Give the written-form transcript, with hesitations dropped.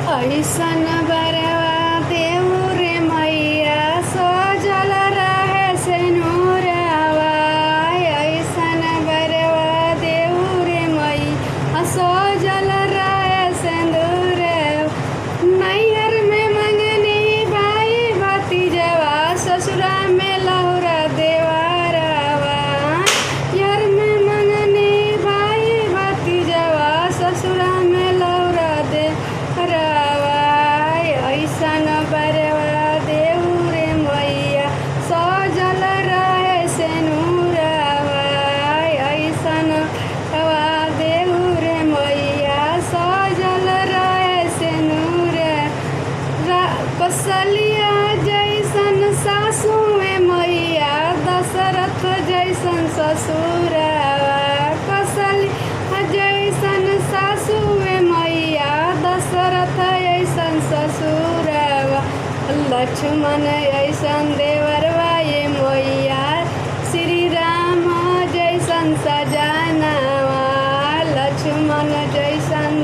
ऐसन बरवा देऊ रे मैया सजल रहे सेनुरवा। ऐसन बरवा देऊ रे मैया सजल रहे सिंदूर। नैहर में मंगनी भाई भतीजवा ससुरा में लहुरा देवरवा। यार में मंगनी भाई भतीजवा ससुरा में लहुरा देवरवा। ऐसन बरवा देऊ रे मैया सजल रहे सेनुरवा। ऐसन बरवा देऊ रे मैया सजल रहे सेनुर। कौशल्या जैसन सासू में मैया दशरथ जैसन ससुरवा। कौशल्या जैसन सासू में मैया दशरथ जैसन ससुरवा। लक्ष्मण ऐसन देवरवा ये मैया श्री राम जैसन सजनवा। लक्ष्मण जैसन